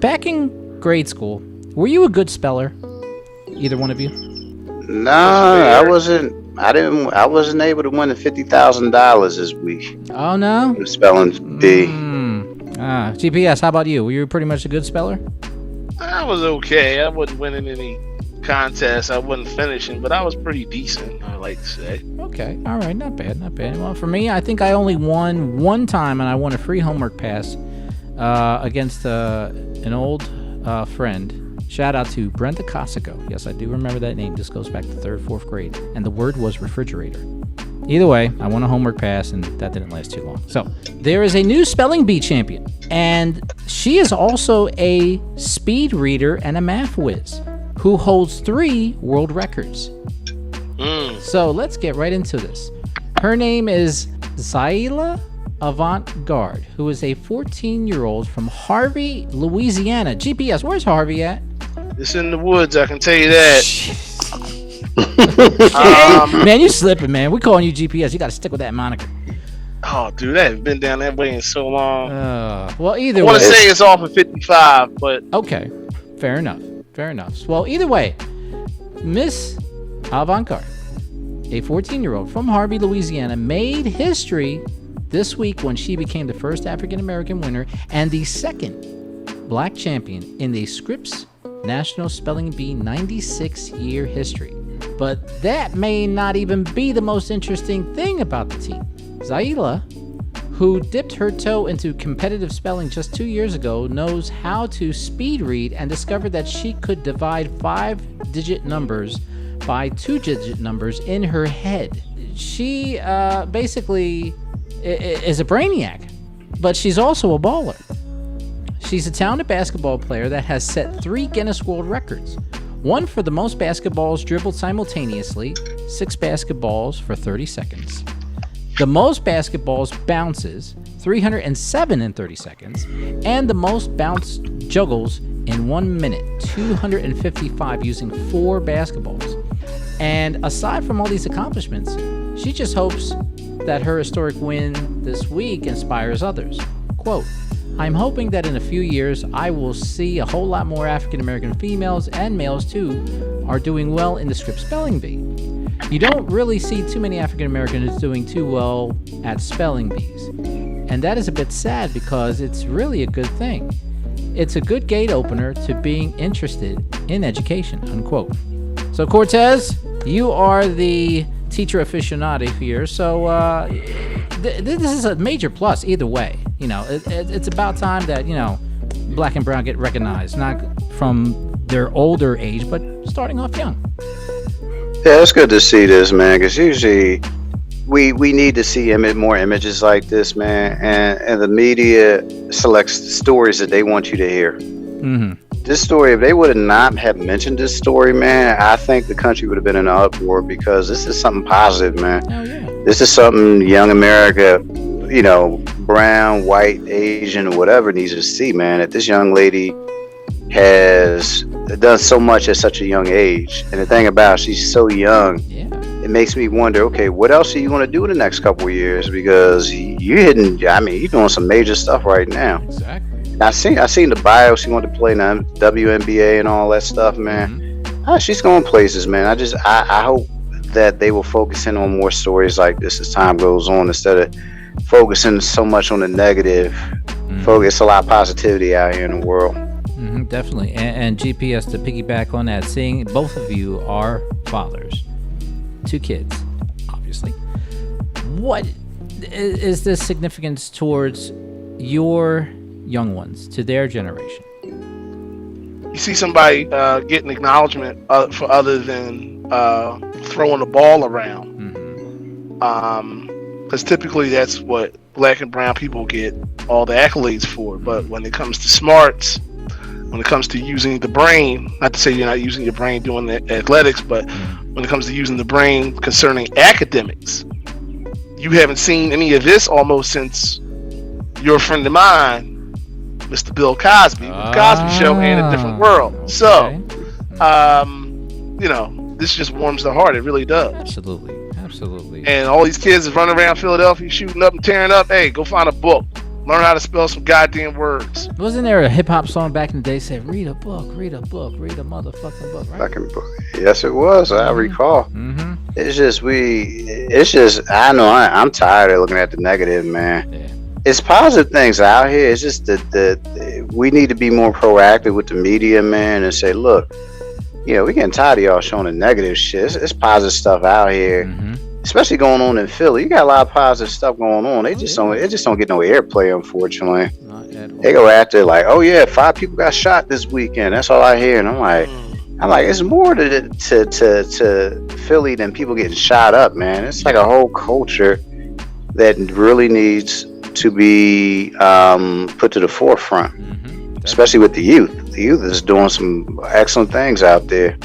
back in grade school, were you a good speller? Either one of you? No, I wasn't. I wasn't able to win the $50,000 this week. Oh no. The spelling bee. GPS. How about you? Were you pretty much a good speller? I was okay. I wasn't winning any contests. I wasn't finishing, but I was pretty decent, I like to say. Okay. All right. Not bad. Not bad. Well, for me, I think I only won one time, and I won a free homework pass against an old friend. Shout out to Brenda Cosico. Yes, I do remember that name. This goes back to 3rd, 4th grade. And the word was refrigerator. Either way, I won a homework pass, and that didn't last too long. So, there is a new spelling bee champion. And she is also a speed reader and a math whiz who holds 3 world records. So, let's get right into this. Her name is Zaila Avant-garde, who is a 14-year-old from Harvey, Louisiana. GPS, where's Harvey at? It's in the woods, I can tell you that. Man, you slipping, man. We calling you GPS. You got to stick with that moniker. Oh, dude, I haven't been down that way in so long. Well, either way. I want to say it's off of 55, but... Okay, fair enough. Fair enough. Well, either way, Miss Avant-garde, a 14-year-old from Harvey, Louisiana, made history this week when she became the first African-American winner and the second black champion in the Scripps National Spelling Bee 96-year history. But that may not even be the most interesting thing about the team. Zaila, who dipped her toe into competitive spelling just 2 years ago, knows how to speed read and discovered that she could divide 5-digit numbers by 2-digit numbers in her head. She basically is a brainiac, but she's also a baller. She's a talented basketball player that has set 3 Guinness World Records. One for the most basketballs dribbled simultaneously, 6 basketballs for 30 seconds. The most basketballs bounces, 307 in 30 seconds. And the most bounce juggles in 1 minute, 255 using 4 basketballs. And aside from all these accomplishments, she just hopes that her historic win this week inspires others. Quote, I'm hoping that in a few years, I will see a whole lot more African-American females and males too are doing well in the Scripps Spelling Bee. You don't really see too many African-Americans doing too well at spelling bees. And that is a bit sad because it's really a good thing. It's a good gate opener to being interested in education, unquote. So Cortez, you are the teacher aficionado here, so this is a major plus either way. You know, it's about time that, you know, black and brown get recognized, not from their older age, but starting off young. Yeah, it's good to see this, man, because usually we need to see more images like this, man, and the media selects the stories that they want you to hear. Mm-hmm. This story, if they would not have mentioned this story, man, I think the country would have been in an uproar because this is something positive, man. Oh, yeah. This is something young America, you know, brown, white, Asian, or whatever needs to see, man, that this young lady has done so much at such a young age. And the thing about it, she's so young, it makes me wonder, okay, what else are you going to do in the next couple of years? Because you're doing some major stuff right now. Exactly. I seen the bio. She wanted to play in the WNBA and all that stuff, man. Mm-hmm. She's going places, man. I hope that they will focus in on more stories like this as time goes on instead of focusing so much on the negative. Mm-hmm. Focus a lot of positivity out here in the world. Mm-hmm, definitely. And GPS, to piggyback on that, seeing both of you are fathers, 2 kids, obviously. What is this significance towards your young ones, to their generation? You see somebody getting acknowledgement for other than throwing the ball around. Because typically that's what black and brown people get all the accolades for. But when it comes to smarts, when it comes to using the brain, not to say you're not using your brain doing the athletics, but when it comes to using the brain concerning academics, you haven't seen any of this almost since your friend of mine, Mr. Bill Cosby, with Cosby Show and A Different World. Okay. So, you know, this just warms the heart. It really does. Absolutely. And all these kids is running around Philadelphia shooting up and tearing up. Hey, go find a book. Learn how to spell some goddamn words. Wasn't there a hip hop song back in the day said, read a book, read a book, read a motherfucking book, right? Fucking book. Yes, it was. I recall. Mm-hmm. It's just, I know I'm tired of looking at the negative, man. Yeah. It's positive things out here. It's just that we need to be more proactive with the media, man, and say, look, we getting tired of y'all showing the negative shit. It's positive stuff out here, especially going on in Philly. You got a lot of positive stuff going on. It just don't get no airplay, unfortunately. Not at all. They go after like, oh yeah, 5 people got shot this weekend. That's all I hear, and I'm like, it's more to Philly than people getting shot up, man. It's like a whole culture that really needs to be put to the forefront, especially with the youth. The youth is doing some excellent things out there.